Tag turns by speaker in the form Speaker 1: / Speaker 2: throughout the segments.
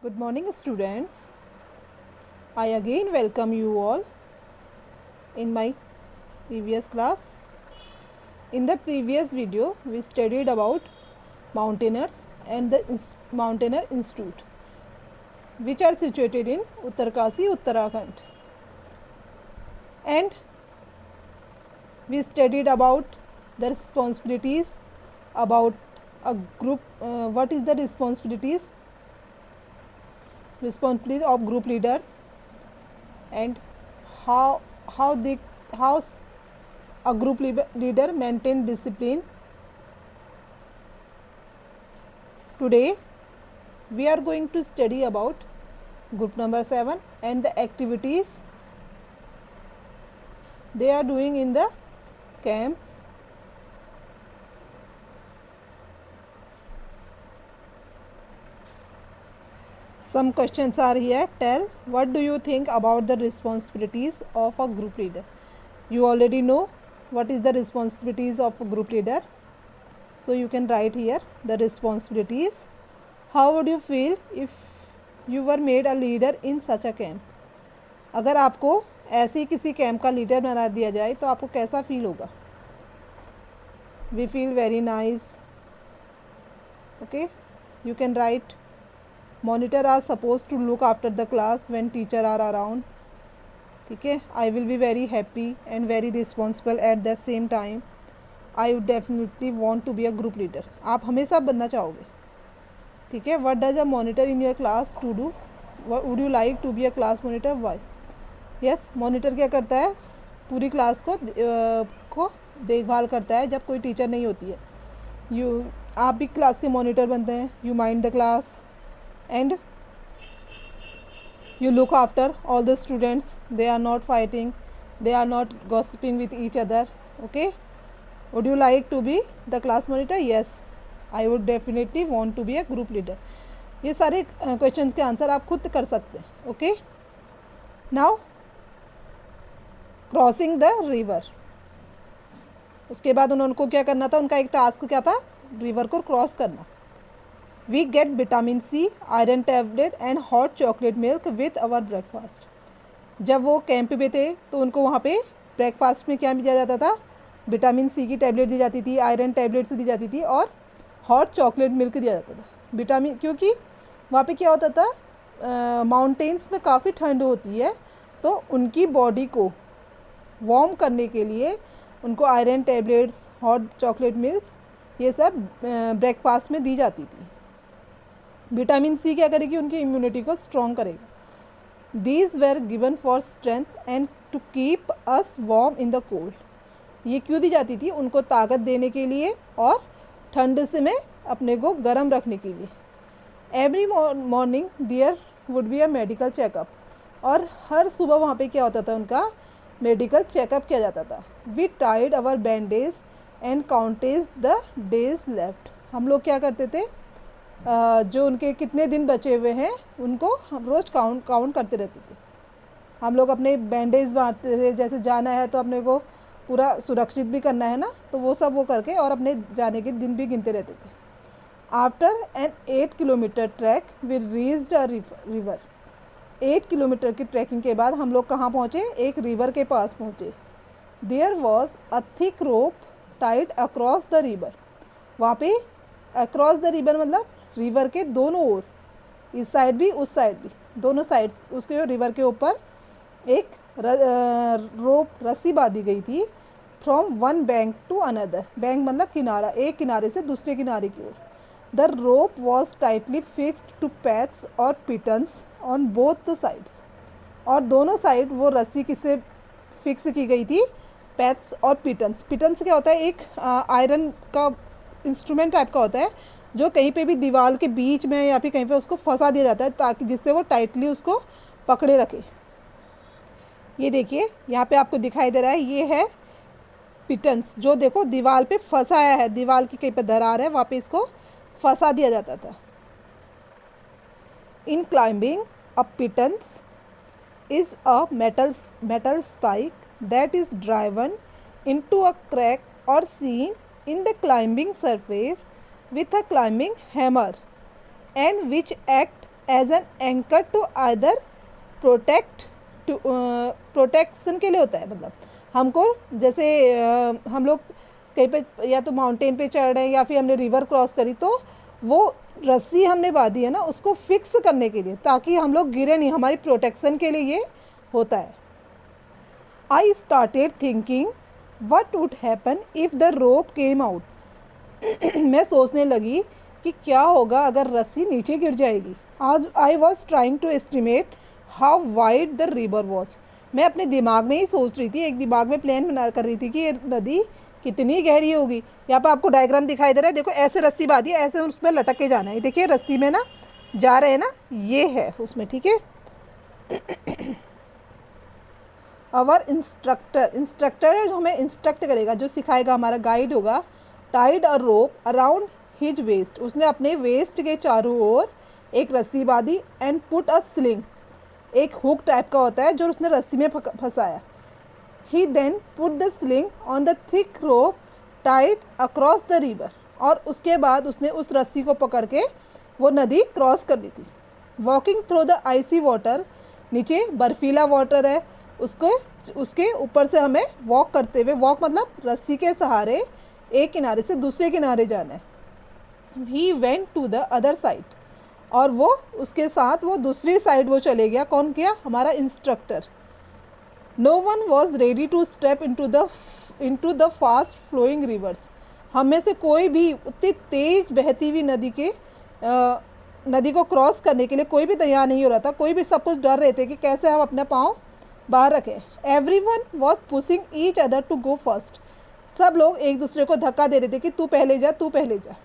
Speaker 1: Good morning, students. I again welcome you all in my previous class. In the previous video, we studied about mountaineers and the Mountaineer Institute, which are situated in Uttarkasi, Uttarakhand. And we studied about the responsibilities about a group. What is the responsibilities of group leaders, and how a group leader maintain discipline. Today we are going to study about group number 7 and the activities they are doing in the camp. Some questions are here. Tell, what do you think about the responsibilities of a group leader? You already know what is the responsibilities of a group leader. So you can write here the responsibilities. How would you feel if you were made a leader in such a camp? अगर आपको ऐसे ही किसी camp का leader बना दिया जाए तो आपको कैसा फील होगा? We feel very nice. Okay, you can write. Monitor are supposed to look after the class when teacher are around. ठीक है, I will be very happy and very responsible at the same time. I would definitely want to be a group leader. आप हमेशा बनना चाहोगे. ठीक है. What does a monitor in your class to do? Would you like to be a class monitor? Why? Yes, monitor क्या करता है? पूरी क्लास को देखभाल करता है जब कोई टीचर नहीं होती है. आप भी क्लास के मॉनिटर बनते हैं. You mind the class and you look after all the students. They are not fighting, they are not gossiping with each other. Okay, would you like to be the class monitor? Yes, I would definitely want to be a group leader. ये सारे questions के answer आप खुद कर सकते हैं. Okay, now crossing the river. उसके बाद उनको क्या करना था? उनका एक टास्क क्या था? रिवर को क्रॉस करना. We get vitamin C, iron tablet and hot chocolate milk with our breakfast. जब वो कैंप पे थे तो उनको वहाँ पे ब्रेकफास्ट में क्या दिया जाता था? विटामिन सी की टैबलेट दी जाती थी, आयरन टैबलेट्स दी जाती थी और हॉट चॉकलेट मिल्क दिया जाता था. विटामिन, क्योंकि वहाँ पे क्या होता था, माउंटेन्स में काफ़ी ठंड होती है, तो उनकी बॉडी को वार्म करने के लिए उनको iron tablets, hot chocolate milk, ये सब ब्रेकफास्ट में दी जाती थी. विटामिन सी क्या करेगी? उनकी इम्यूनिटी को स्ट्रॉन्ग करेगा. These were given for strength and to keep us warm in the cold. ये क्यों दी जाती थी? उनको ताकत देने के लिए और ठंड से में अपने को गर्म रखने के लिए. Every morning there would be a medical checkup. और हर सुबह वहाँ पे क्या होता था? उनका मेडिकल चेकअप किया जाता था. We tied our bandage and counted the days left. हम लोग क्या करते थे? जो उनके कितने दिन बचे हुए हैं उनको हम रोज़ काउंट करते रहते थे. हम लोग अपने बैंडेज बांटते थे. जैसे जाना है तो अपने को पूरा सुरक्षित भी करना है ना, तो वो सब वो करके और अपने जाने के दिन भी गिनते रहते थे. After an 8 kilometre track we reached a river. 8 kilometre की ट्रैकिंग के बाद हम लोग कहाँ पहुँचे? एक रिवर के पास पहुँचे. There was a thick rope tied across the river. वहाँ पे अक्रॉस द रिवर मतलब रिवर के दोनों ओर, इस साइड भी उस साइड भी, दोनों साइड्स उसके रिवर के ऊपर एक रोप रस्सी बांधी गई थी. From one bank to another. Bank मतलब किनारा, एक किनारे से दूसरे किनारे की ओर. The rope was tightly fixed to paths और pitons on both the sides. और दोनों साइड वो रस्सी किससे फिक्स की गई थी? पैथ्स और पिटन्स. पिटन्स क्या होता है? एक आयरन का इंस्ट्रूमेंट टाइप का होता है जो कहीं पे भी दीवार के बीच में या फिर कहीं पे उसको फंसा दिया जाता है ताकि जिससे वो टाइटली उसको पकड़े रखे. ये देखिए यहाँ पे आपको दिखाई दे रहा है, ये है पिटन्स, जो देखो दीवार पे फंसाया है. दीवार की कहीं पे दरार है, वहाँ पे इसको फंसा दिया जाता था. In climbing a pitons is a metal spike that is driven into a crack और scene in the climbing surface with a climbing hammer and which act as an anchor to either protection के लिए होता है। मतलब हमको जैसे हम लोग कहीं पे या तो माउंटेन पे चढ़ रहे हैं या फिर हमने रिवर क्रॉस करी, तो वो रस्सी हमने बांधी है ना उसको फिक्स करने के लिए, ताकि हम लोग गिरे नहीं, हमारी प्रोटेक्शन के लिए ये होता है। I started thinking what would happen if the rope came out. मैं सोचने लगी कि क्या होगा अगर रस्सी नीचे गिर जाएगी। आज I was trying to estimate how wide the river was. मैं अपने दिमाग में ही सोच रही थी, एक दिमाग में प्लान बना कर रही थी कि ये नदी कितनी गहरी होगी। यहाँ पर आपको डायग्राम दिखाई दे रहा है, देखो ऐसे रस्सी बांधी है, ऐसे उस पर लटक के जाना है। देखिए रस्सी में ना जा रहे हैं ना, ये है उसमें, ठीक है। आवर इंस्ट्रक्टर जो हमें इंस्ट्रक्ट करेगा, जो सिखाएगा, हमारा गाइड होगा, tied a rope around his waist. उसने अपने वेस्ट के चारों ओर एक रस्सी बांधी एंड पुट अ स्लिंग, एक हुक टाइप का होता है जो उसने रस्सी में फंसाया। He then put the sling on the thick rope tied across the river. और उसके बाद उसने उस रस्सी को पकड़ के वो नदी क्रॉस कर ली थी। Walking through the icy water, नीचे बर्फीला वाटर है, उसके ऊपर से हमें वॉक करते हुए, वॉक मतलब रस्सी के सहारे एक किनारे से दूसरे किनारे जाना है। He went to the other side, और वो उसके साथ वो दूसरी साइड वो चले गया। कौन गया? हमारा instructor. No one was ready to step into the fast flowing rivers. हम में से कोई भी उतनी तेज बहती हुई नदी को क्रॉस करने के लिए कोई भी तैयार नहीं हो रहा था। कोई भी, सब कुछ डर रहे थे कि कैसे हम अपना पाँव बाहर रखें। Every one was pushing each other to go first. सब लोग एक दूसरे को धक्का दे रहे थे कि तू पहले जा, तू पहले जा।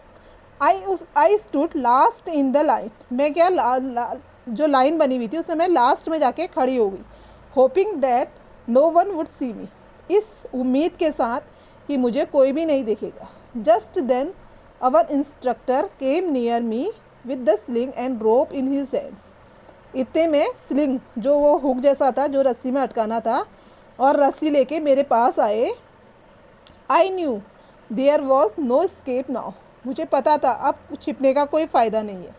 Speaker 1: I stood last in the line. मैं क्या जो लाइन बनी हुई थी उसमें मैं लास्ट में जाके खड़ी हो गई। Hoping that no one would see me, इस उम्मीद के साथ कि मुझे कोई भी नहीं देखेगा। Just then our instructor came near me with the sling and rope in his hands. इतने में स्लिंग, जो वो हुक जैसा था जो रस्सी में अटकाना था, और रस्सी लेके मेरे पास आए। I knew there was no escape now. मुझे पता था अब छिपने का कोई फ़ायदा नहीं है।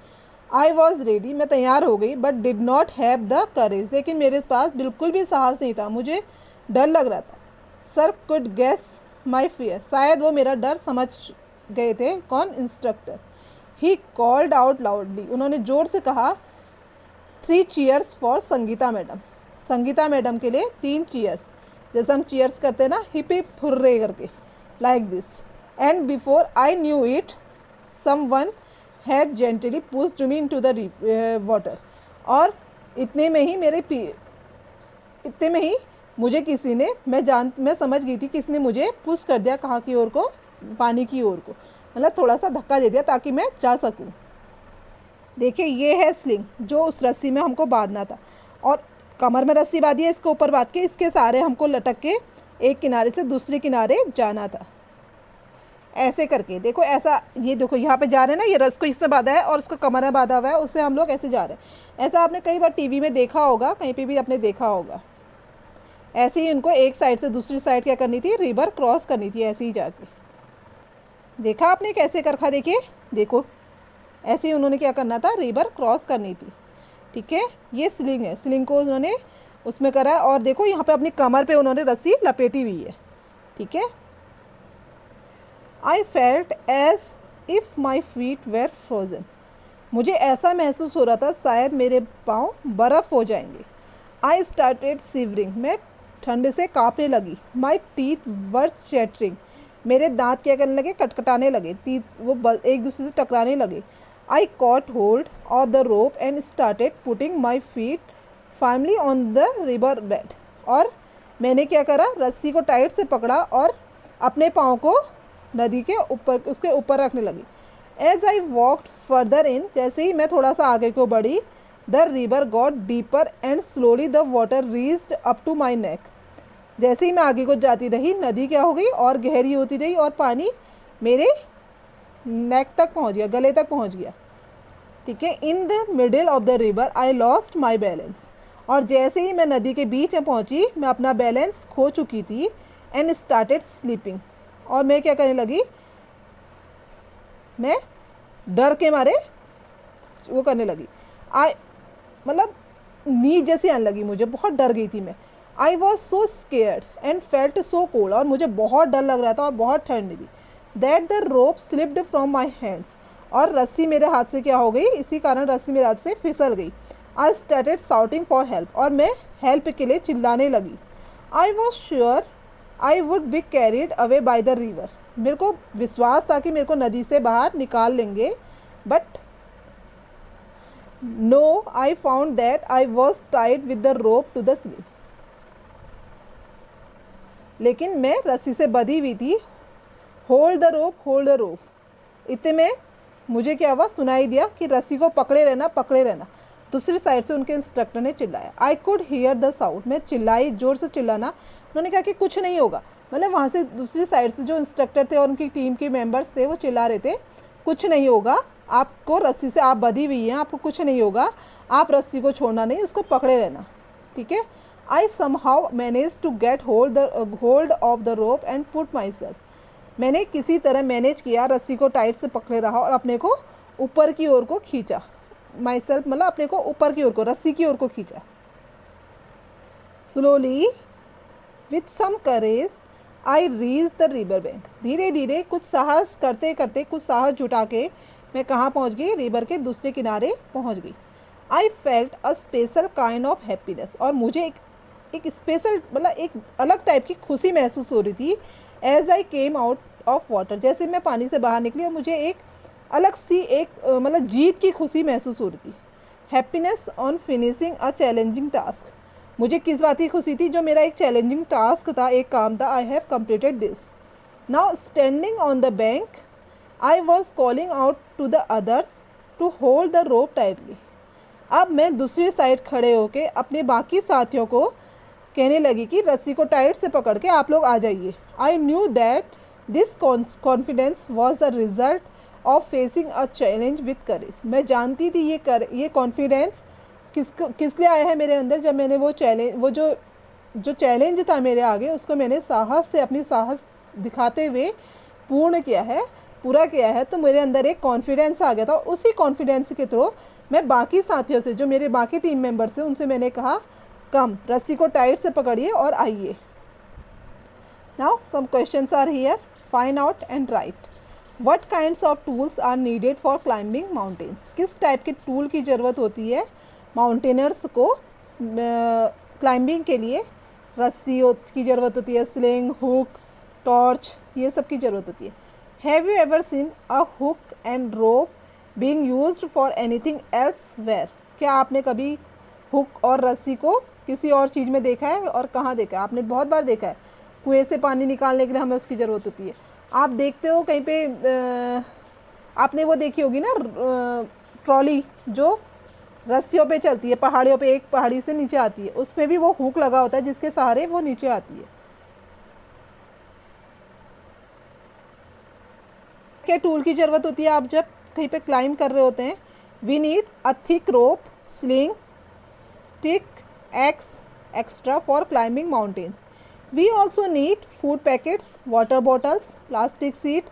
Speaker 1: आई वॉज रेडी, मैं तैयार हो गई, but did not have the courage. लेकिन मेरे पास बिल्कुल भी साहस नहीं था, मुझे डर लग रहा था। Sir could guess my fear, शायद वो मेरा डर समझ गए थे। कौन? Instructor. He called out loudly, उन्होंने ज़ोर से कहा, 3 cheers for Sangeeta madam. Sangeeta madam के लिए 3 चीयर्स, जैसे हम चीयर्स करते हैं ना, हिप हिप हुर्रे करके, like this. And before I knew it someone had gently pushed me into the water. और इतने में ही मुझे किसी ने, मैं समझ गई थी किसने मुझे पुश कर दिया, कहाँ की ओर को? पानी की ओर को, मतलब थोड़ा सा धक्का दे दिया ताकि मैं जा सकूँ। देखिए ये है स्लिंग जो उस रस्सी में हमको बांधना था, और कमर में रस्सी बांधी है, इसके ऊपर बांध के इसके सहारे हमको लटक के एक किनारे से दूसरे किनारे जाना था। ऐसे करके देखो, ऐसा, ये देखो यहाँ पे जा रहे हैं ना, ये रस्सी को इससे बांधा है और उसको कमर में बांधा हुआ है, उससे हम लोग ऐसे जा रहे हैं। ऐसा आपने कई बार टीवी में देखा होगा, कहीं पे भी आपने देखा होगा। ऐसे ही उनको एक साइड से दूसरी साइड क्या करनी थी? रिवर क्रॉस करनी थी, ऐसे ही जाके। देखा आपने कैसे कर रखा? देखिए, देखो ऐसे ही उन्होंने क्या करना था? रिवर क्रॉस करनी थी, ठीक है। ये स्लिंग है, स्लिंग को उन्होंने उसमें करा, और देखो यहाँ पे अपनी कमर पे उन्होंने रस्सी लपेटी हुई है, ठीक है। I felt as if my feet were frozen. मुझे ऐसा महसूस हो रहा था शायद मेरे पाँव बर्फ़ हो जाएंगे। आई स्टार्टेड शिवरिंग, मैं ठंड से काँपने लगी। माई टीथ वर चैटरिंग, मेरे दांत क्या करने लगे? कटकटाने लगे, टीथ वो एक दूसरे से टकराने लगे। आई cot hold of the rope and started putting my feet formally on the river bed. और मैंने क्या करा? रस्सी को टाइट से पकड़ा और अपने पाँव को नदी के ऊपर, उसके ऊपर रखने लगी। As I walked further in, जैसे ही मैं थोड़ा सा आगे को बढ़ी, the river got deeper and slowly the water reached up to my neck. जैसे ही मैं आगे को जाती रही, नदी क्या हो गई? और गहरी होती रही, और पानी मेरे नेक तक पहुंच गया, गले तक पहुंच गया, ठीक है। In the middle of the river I lost my balance, और जैसे ही मैं नदी के बीच में पहुंची, मैं अपना बैलेंस खो चुकी थी। एंड स्टार्टेड स्लीपिंग, और मैं क्या करने लगी? मैं डर के मारे वो करने लगी। आई मतलब नींद जैसी आने लगी, मुझे बहुत डर गई थी मैं। I was so scared and felt so cold, और मुझे बहुत डर लग रहा था और बहुत ठंड भी। That the rope slipped from my hands, और रस्सी मेरे हाथ से क्या हो गई, इसी कारण रस्सी मेरे हाथ से फिसल गई। I started shouting for help, और मैं हेल्प के लिए चिल्लाने लगी। I was sure I would be carried away by the river, मेरे को विश्वास था कि मेरे को नदी से बाहर निकाल लेंगे, but no, I found that I was tied with the rope to the sleep. लेकिन मैं रस्सी से बंधी हुई थी। Hold the rope, hold the rope, इतने में मुझे क्या हुआ, सुनाई दिया कि रस्सी को पकड़े रहना, पकड़े रहना। दूसरी साइड से उनके इंस्ट्रक्टर ने चिल्लाया। I could hear the sound, मैं चिल्लाई, जोर से चिल्लाना। उन्होंने कहा कि कुछ नहीं होगा, मतलब वहाँ से दूसरी साइड से जो इंस्ट्रक्टर थे और उनकी टीम के मेंबर्स थे वो चिल्ला रहे थे, कुछ नहीं होगा, आपको रस्सी से, आप बंधी हुई हैं, आपको कुछ नहीं होगा, आप रस्सी को छोड़ना नहीं, उसको पकड़े रहना, ठीक है। I somehow manage to get hold of the rope and put myself, मैंने किसी तरह मैनेज किया, रस्सी को टाइट से पकड़े रहा और अपने को ऊपर की ओर को खींचा। माई सेल्फ मतलब अपने को ऊपर की ओर को, रस्सी की ओर को खींचा। Slowly with some courage I reach the river bank, धीरे धीरे कुछ साहस करते करते, कुछ साहस जुटा के मैं कहाँ पहुँच गई, रिवर के दूसरे किनारे पहुँच गई। I felt a special kind of happiness, और मुझे एक स्पेशल मतलब एक अलग टाइप की खुशी महसूस हो रही थी। As I came out of water, जैसे मैं पानी से बाहर निकली और मुझे एक अलग सी एक मतलब जीत की खुशी महसूस हो रही थी। Happiness on finishing a challenging task, मुझे किस बात की खुशी थी, जो मेरा एक चैलेंजिंग टास्क था, एक काम था। I have completed this. Now standing on the bank I was calling out to the others to hold the rope tightly, अब मैं दूसरी साइड खड़े होके अपने बाकी साथियों को कहने लगी कि रस्सी को टाइट से पकड़ के आप लोग आ जाइए। I knew that this confidence was the result of facing a challenge with करेज, मैं जानती थी ये कॉन्फिडेंस किस लिए आया है मेरे अंदर, जब मैंने वो जो चैलेंज था मेरे आगे, उसको मैंने साहस से, अपनी साहस दिखाते हुए पूरा किया है, तो मेरे अंदर एक कॉन्फिडेंस आ गया था। उसी कॉन्फिडेंस के थ्रू मैं बाकी साथियों से, जो मेरे बाकी टीम मेंबर्स हैं, उनसे मैंने कहा कम, रस्सी को टाइट से पकड़िए और आइए। Now some questions are here, find out and write. What kinds of tools are needed for climbing mountains, किस टाइप के टूल की ज़रूरत होती है माउंटेनर्स को क्लाइंबिंग के लिए। रस्सी की ज़रूरत होती है, स्लिंग, हुक, टॉर्च, ये सब की ज़रूरत होती है। Have you ever seen a hook and rope being used for anything elsewhere, क्या आपने कभी हुक और रस्सी को किसी और चीज़ में देखा है, और कहाँ देखा है? आपने बहुत बार देखा है, कुएं से पानी निकालने के लिए हमें उसकी ज़रूरत होती है। आप देखते हो कहीं पे आपने वो देखी होगी ना ट्रॉली जो रस्सियों पे चलती है, पहाड़ियों पे, एक पहाड़ी से नीचे आती है, उसमें भी वो हुक लगा होता है जिसके सहारे वो नीचे आती है। क्या टूल की ज़रूरत होती है आप जब कहीं पे क्लाइंब कर रहे होते हैं? We need a thick rope, sling, stick, ex extra for climbing mountains. We also need food packets, water bottles, plastic sheet,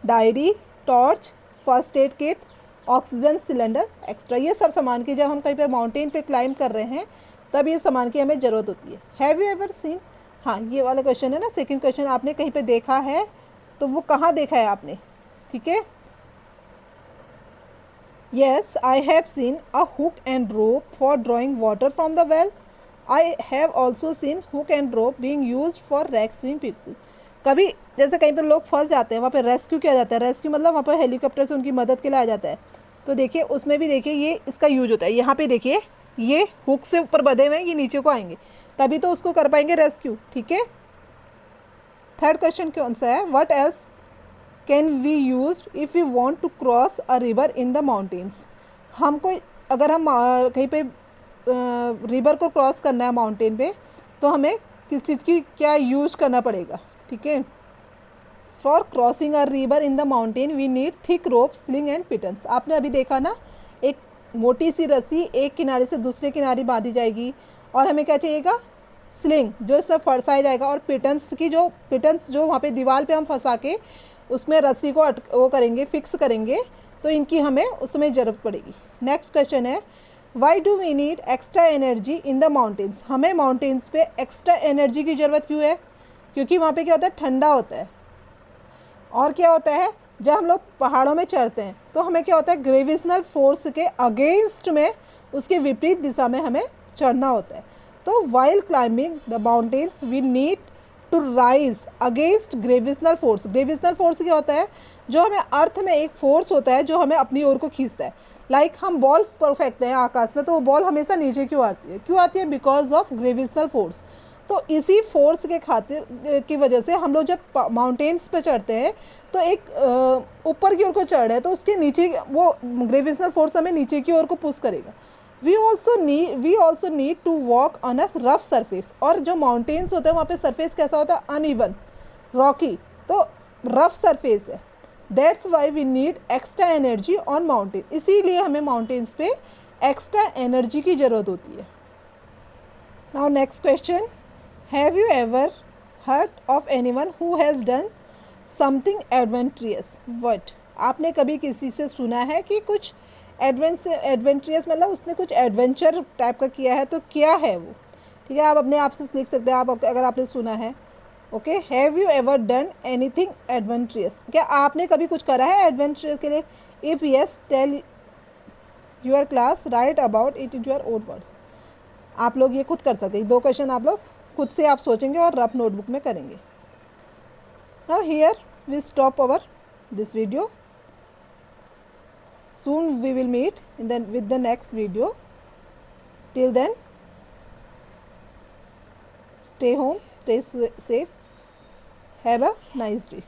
Speaker 1: diary, torch, first aid kit, oxygen cylinder extra. ये सब सामान की जब हम कहीं पर माउंटेन पे क्लाइंब कर रहे हैं तब ये सामान की हमें ज़रूरत होती है। हैव यू एवर सीन, हाँ ये वाला क्वेश्चन है ना, सेकंड क्वेश्चन, आपने कहीं पे देखा है, तो वो कहाँ देखा है आपने, ठीक है। Yes, I have seen a hook and rope for drawing water from the well. I have also seen hook and rope being used for rescuing people. कभी जैसे कहीं पर लोग फंस जाते हैं, वहाँ पे रेस्क्यू किया जाता है। रेस्क्यू मतलब वहाँ पर हेलीकॉप्टर से उनकी मदद के लिए आ जाता है। तो देखिए उसमें भी देखिए ये इसका यूज होता है। यहाँ पे देखिए ये हुक से ऊपर बंधे हुए हैं, ये नीचे को आएंगे, तभी तो उसको कर पाएंगे रेस्क्यू, ठीक है। थर्ड क्वेश्चन कौन सा है? What else can we use if you want to cross a river in the mountains. हमको अगर हम कहीं पे रिवर को क्रॉस करना है माउंटेन पे, तो हमें किस चीज़ की क्या यूज करना पड़ेगा, ठीक है। For crossing a river in the mountain we need thick rope, sling and pitons. आपने अभी देखा ना, एक मोटी सी रस्सी एक किनारे से दूसरे किनारे बांधी जाएगी, और हमें क्या चाहिएगा? स्लिंग, जो इसमें फंसाया जाएगा, और पिटन्स जो वहाँ पे दीवार पे हम फंसा के उसमें रस्सी को वो करेंगे, फिक्स करेंगे, तो इनकी हमें उसमें ज़रूरत पड़ेगी। नेक्स्ट क्वेश्चन है, why do we need extra energy in the mountains, हमें माउंटेन्स पे एक्स्ट्रा एनर्जी की ज़रूरत क्यों है? क्योंकि वहाँ पे क्या होता है, ठंडा होता है। और क्या होता है, जब हम लोग पहाड़ों में चढ़ते हैं तो हमें क्या होता है, ग्रेविशनल फोर्स के अगेंस्ट में, उसके विपरीत दिशा में हमें चढ़ना होता है। तो while climbing the mountains we need to rise against gravitational force. Gravitational force क्या होता है, जो हमें अर्थ में एक फोर्स होता है जो हमें अपनी ओर को खींचता है। लाइक हम बॉल फेंकते हैं आकाश में, तो वो बॉल हमेशा नीचे क्यों आती है? Because of gravitational force. तो इसी फोर्स के खातिर की वजह से हम लोग जब माउंटेन्स पे चढ़ते हैं तो एक ऊपर की ओर को चढ़ रहे हैं, तो उसके नीचे वो ग्रेविशनल फोर्स हमें नीचे की ओर को पुश करेगा। We also need to walk on a rough surface. और जो माउंटेन्स होते हैं वहाँ पे सरफेस कैसा होता है, अनइवन, रॉकी, तो रफ सरफेस है। That's why we need extra energy on mountain, इसीलिए हमें माउंटेन्स पे एक्स्ट्रा एनर्जी की ज़रूरत होती है। Now next question, have you ever heard of anyone who has done something adventurous? What, आपने कभी किसी से सुना है कि कुछ एडवेंचरियस मतलब उसने कुछ एडवेंचर टाइप का किया है, तो क्या है वो? ठीक है, आप अपने आप से लिख सकते हैं, आप अगर आपने सुना है। Okay, have you ever done anything adventurous, क्या आपने कभी कुछ करा है एडवेंचर के लिए? If yes, tell your class, write about it in your own words. आप लोग ये खुद कर सकते हैं, 2 क्वेश्चन आप लोग खुद से आप सोचेंगे और रफ नोटबुक में करेंगे। Now here we stop our this video. Soon we will meet with the next video. Till then, stay home, stay safe, have a nice day.